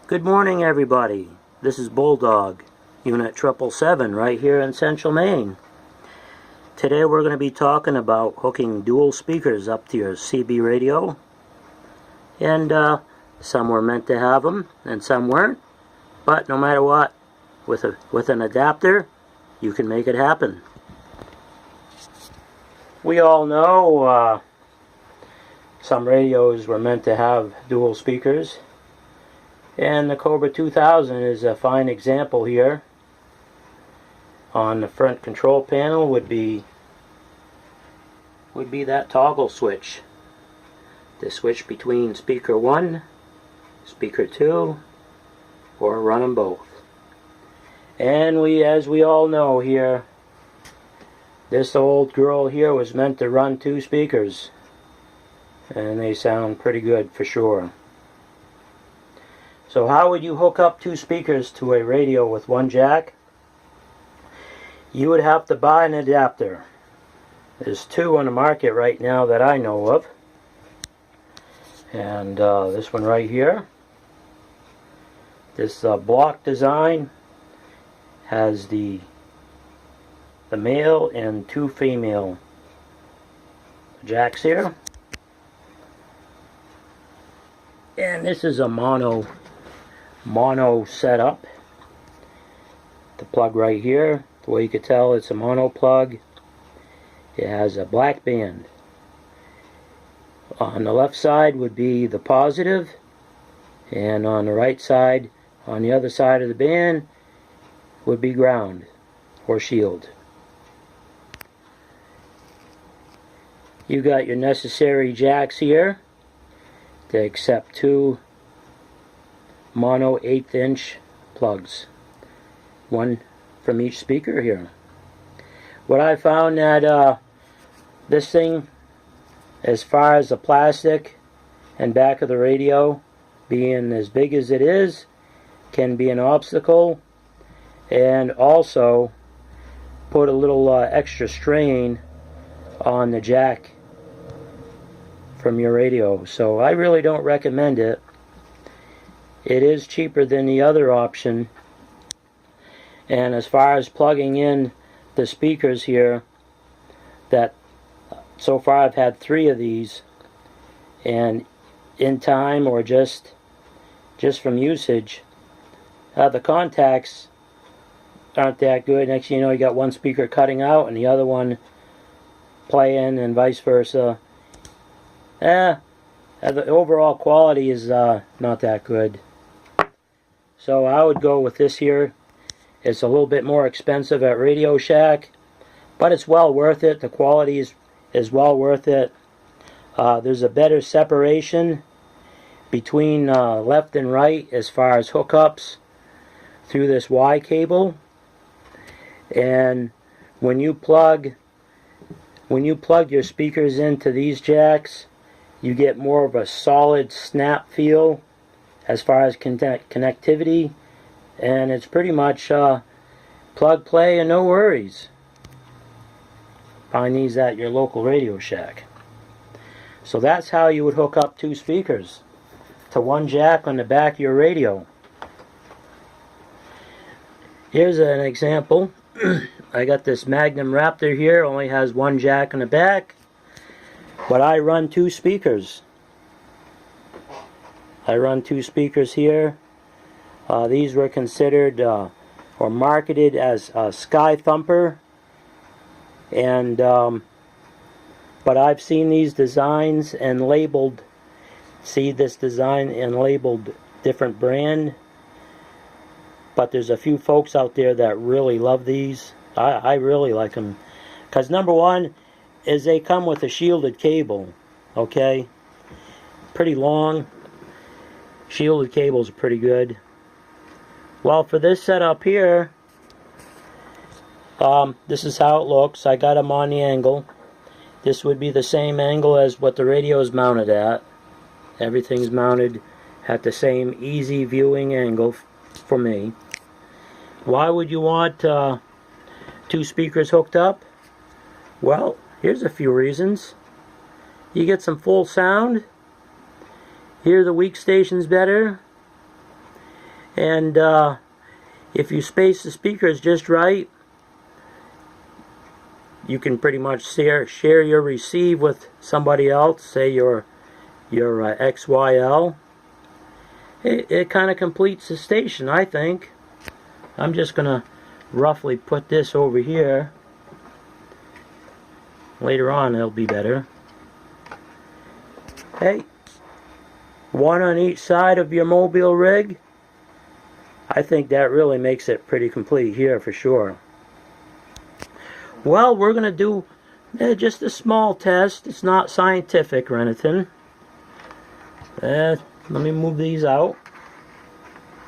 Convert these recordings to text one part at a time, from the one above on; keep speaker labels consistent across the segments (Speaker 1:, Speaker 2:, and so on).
Speaker 1: Good morning, everybody. This is Bulldog, Unit 777, right here in Central Maine. Today we're going to be talking about hooking dual speakers up to your CB radio. And some were meant to have them, and some weren't. But no matter what, with an adapter, you can make it happen. We all know some radios were meant to have dual speakers. And the Cobra 2000 is a fine example here. On the front control panel would be that toggle switch. The switch between speaker 1, speaker 2, or run them both. And as we all know here, this old girl here was meant to run 2 speakers. And they sound pretty good for sure. So how would you hook up 2 speakers to a radio with 1 jack? You would have to buy an adapter. There's 2 on the market right now that I know of. And this one right here. This block design has the male and 2 female jacks here. And this is a mono setup. The plug right here, the way you can tell it's a mono plug. It has a black band. On the left side would be the positive, and on the right side, on the other side of the band, would be ground or shield. You got your necessary jacks here to accept 2 mono 1/8 inch plugs, 1 from each speaker here. What I found that this thing, as far as the plastic and back of the radio being as big as it is, can be an obstacle, and also put a little extra strain on the jack from your radio. So I really don't recommend it. It is cheaper than the other option. And as far as plugging in the speakers here, that so far I've had 3 of these, and in time or just from usage, the contacts aren't that good. Next thing you know, you got one speaker cutting out and the other one playing, and vice versa. The overall quality is not that good. So I would go with this here. It's a little bit more expensive at Radio Shack, but it's well worth it. The quality is well worth it. There's a better separation between left and right as far as hookups through this Y cable. And when you plug your speakers into these jacks, you get more of a solid snap feel as far as connectivity, and it's pretty much plug, play, and no worries. Find these at your local Radio Shack. So that's how you would hook up 2 speakers to 1 jack on the back of your radio. Here's an example. I got this Magnum Raptor here, only has 1 jack in the back, but I run 2 speakers. I run 2 speakers here. These were considered or marketed as Sky Thumper, and but I've seen these designs and labeled. See this design and labeled different brand. But there's a few folks out there that really love these. I really like them, because number one is they come with a shielded cable. Okay, pretty long. Shielded cables are pretty good. Well, for this setup here, this is how it looks. I got them on the angle. This would be the same angle as what the radio is mounted at. Everything's mounted at the same easy viewing angle for me. Why would you want 2 speakers hooked up? Well, here's a few reasons. You get some full sound. Hear the weak stations better. And if you space the speakers just right, you can pretty much share your receive with somebody else, say your XYL. It kind of completes the station, I think. I'm just going to roughly put this over here. Later on it'll be better. Hey, one on each side of your mobile rig. I think that really makes it pretty complete here for sure. Well, we're going to do just a small test. It's not scientific or anything. Let me move these out.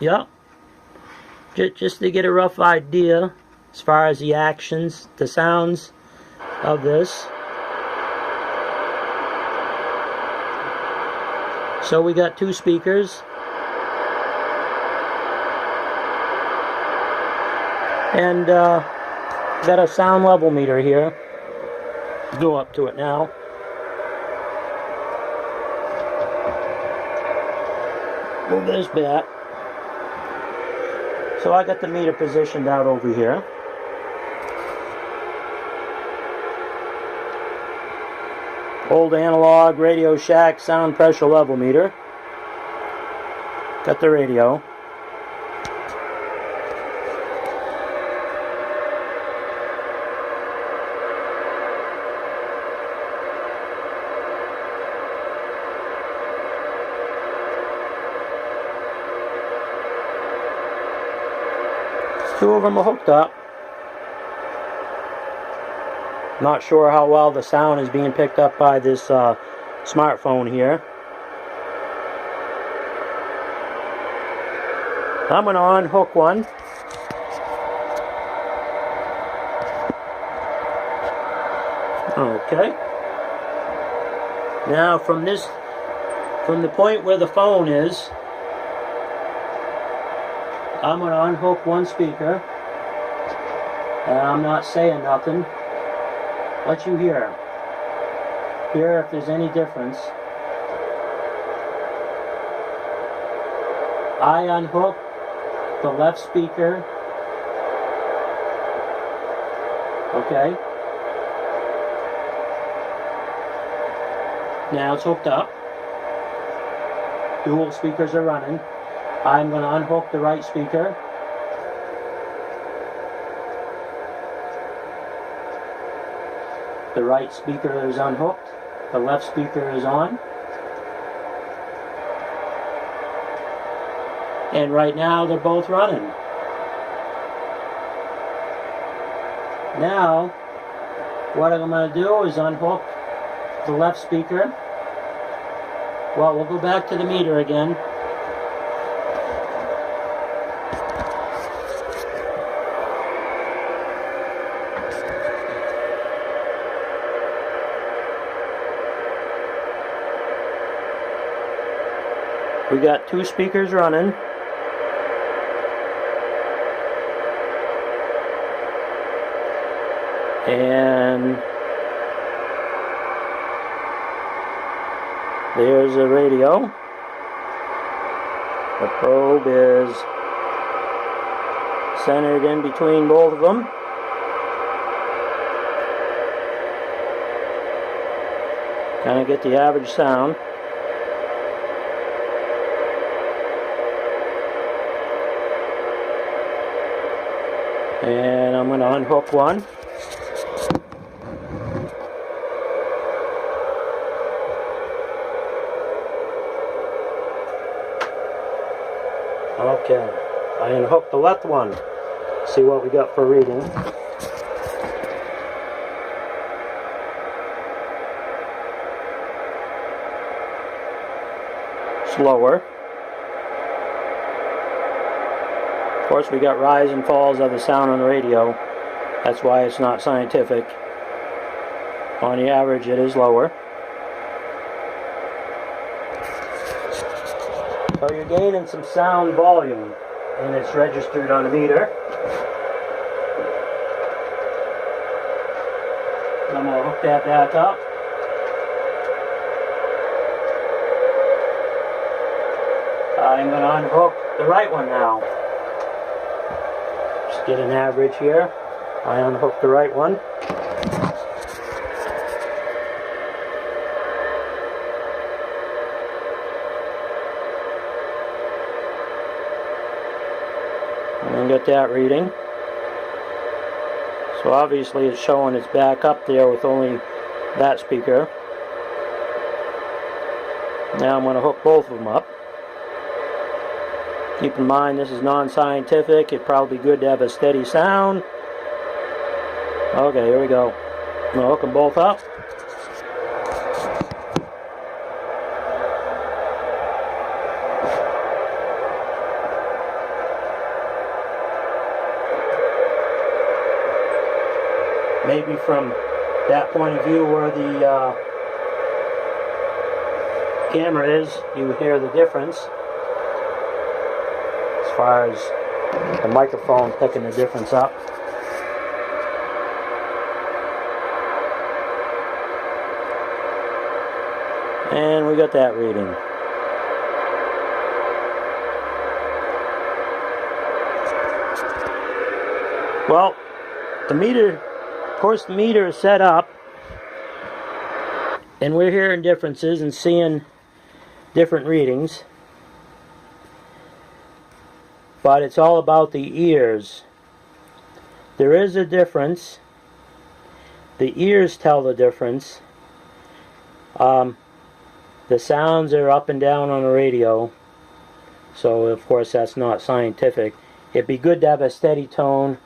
Speaker 1: Yep. Just to get a rough idea as far as the actions, the sounds of this. So we got 2 speakers. And got a sound level meter here. Go up to it now. Move this back. So I got the meter positioned out over here. Old analog Radio Shack sound pressure level meter. Got the radio. Two of them are hooked up. Not sure how well the sound is being picked up by this smartphone here. I'm going to unhook one. Okay. Now from the point where the phone is, I'm going to unhook one speaker. And I'm not saying nothing. Let you hear. Hear if there's any difference. I unhook the left speaker. Okay. Now it's hooked up. Dual speakers are running. I'm going to unhook the right speaker. The right speaker is unhooked. The left speaker is on. And right now they're both running. Now, what I'm going to do is unhook the left speaker. Well, we'll go back to the meter again. We got 2 speakers running. And there's a radio. The probe is centered in between both of them. Kind of get the average sound. And I'm going to unhook one. Okay, I unhooked the left one. See what we got for reading. Slower. Of course, we got rise and falls of the sound on the radio. That's why it's not scientific. On the average, it is lower. So you're gaining some sound volume, and it's registered on the meter. I'm going to hook that back up. I'm going to unhook the right one now. Just get an average here. I unhooked the right one. And get that reading. So obviously it's showing it's back up there with only that speaker. Now I'm going to hook both of them up. Keep in mind this is non-scientific. It'd probably be good to have a steady sound. Okay, here we go. I'm going to hook them both up. Maybe from that point of view where the camera is, you hear the difference as far as the microphone picking the difference up. And we got that reading. Well, the meter, of course the meter is set up, and we're hearing differences and seeing different readings, but it's all about the ears. There is a difference. The ears tell the difference. The sounds are up and down on the radio, so of course that's not scientific. It'd be good to have a steady tone.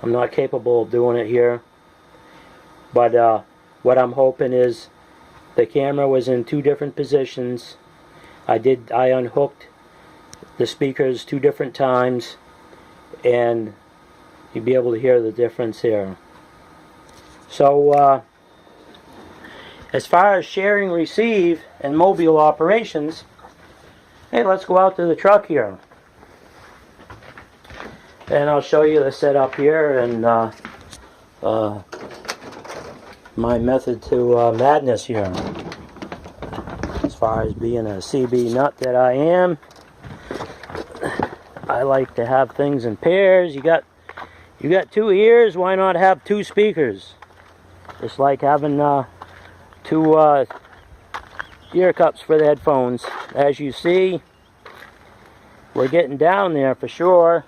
Speaker 1: I'm not capable of doing it here, but what I'm hoping is the camera was in two different positions. I unhooked the speakers 2 different times, and you'll be able to hear the difference here. So as far as sharing, receive, and mobile operations, hey, let's go out to the truck here. And I'll show you the setup here and my method to madness here. As far as being a CB nut that I am, I like to have things in pairs. You got 2 ears, why not have 2 speakers? Just like having 2 ear cups for the headphones. As you see, we're getting down there for sure.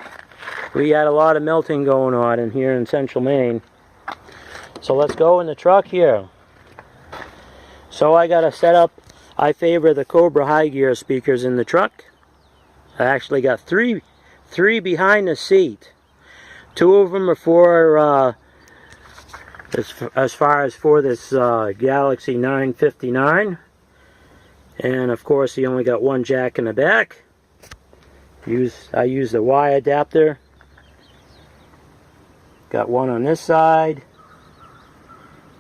Speaker 1: We had a lot of melting going on in here in central Maine. So let's go in the truck here. So I got a setup. I favor the Cobra high gear speakers in the truck. I actually got three behind the seat. 2 of them are for as far as for this Galaxy 959, and of course you only got 1 jack in the back. I use the Y adapter. Got 1 on this side.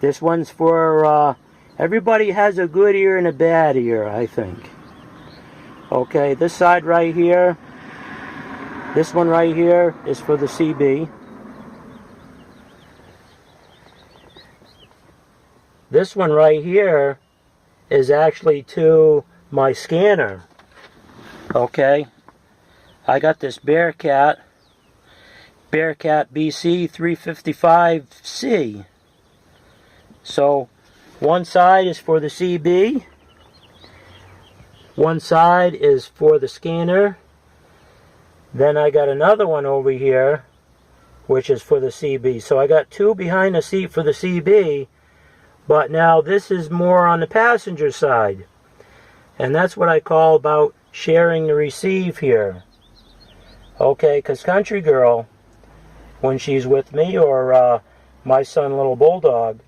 Speaker 1: This one's for everybody has a good ear and a bad ear, I think. Okay, this side right here, this one right here is for the CB. This one right here is actually to my scanner. Okay, I got this Bearcat BC 355C. So one side is for the CB, one side is for the scanner, then I got another one over here which is for the CB. So I got 2 behind the seat for the CB, but now this is more on the passenger side, and that's what I call about sharing the receive here. Okay, because Country Girl, when she's with me, or my son Little Bulldog,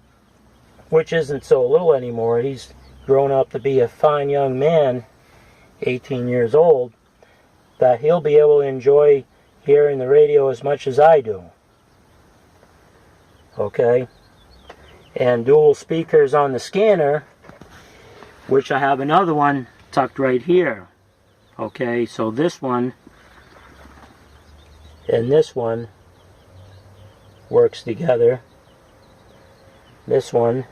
Speaker 1: which isn't so little anymore, he's grown up to be a fine young man, 18 years old, that he'll be able to enjoy hearing the radio as much as I do. Okay, and dual speakers on the scanner, which I have another one tucked right here. Okay, so this one and this one works together. This one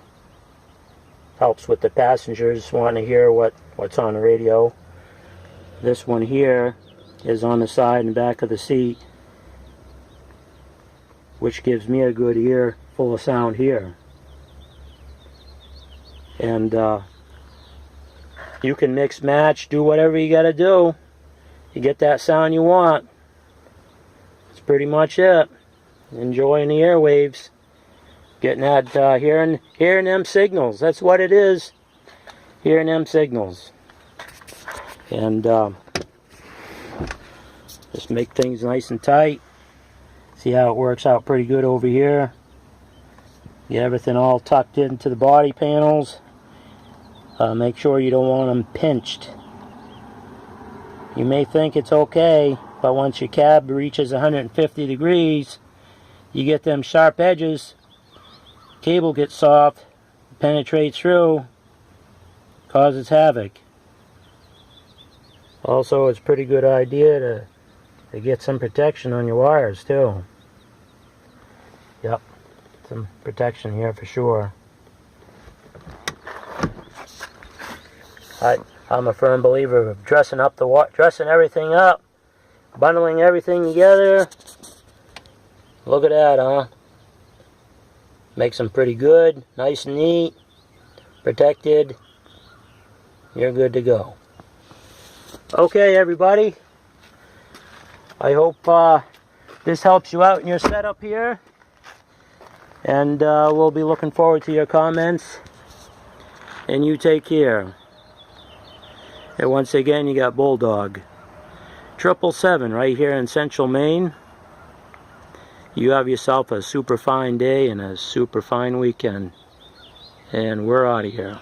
Speaker 1: helps with the passengers wanting to hear what's on the radio. This one here is on the side and back of the seat, which gives me a good ear full of sound here. And you can mix match, do whatever you gotta do. You get that sound you want. That's pretty much it. Enjoying the airwaves. Getting that, hearing them signals. That's what it is. Hearing them signals. And just make things nice and tight. See how it works out pretty good over here. Get everything all tucked into the body panels. Make sure you don't want them pinched. You may think it's okay, but once your cab reaches 150 degrees, you get them sharp edges, cable gets soft, penetrates through, causes havoc. Also, it's a pretty good idea to get some protection on your wires too. Yep, some protection here for sure. I'm a firm believer of dressing everything up, bundling everything together. Look at that, huh? Makes them pretty good, nice and neat, protected. You're good to go. Okay, everybody. I hope this helps you out in your setup here. And we'll be looking forward to your comments. And you take care. And once again, you got Bulldog 777 right here in Central Maine. You have yourself a super fine day and a super fine weekend. And we're out of here.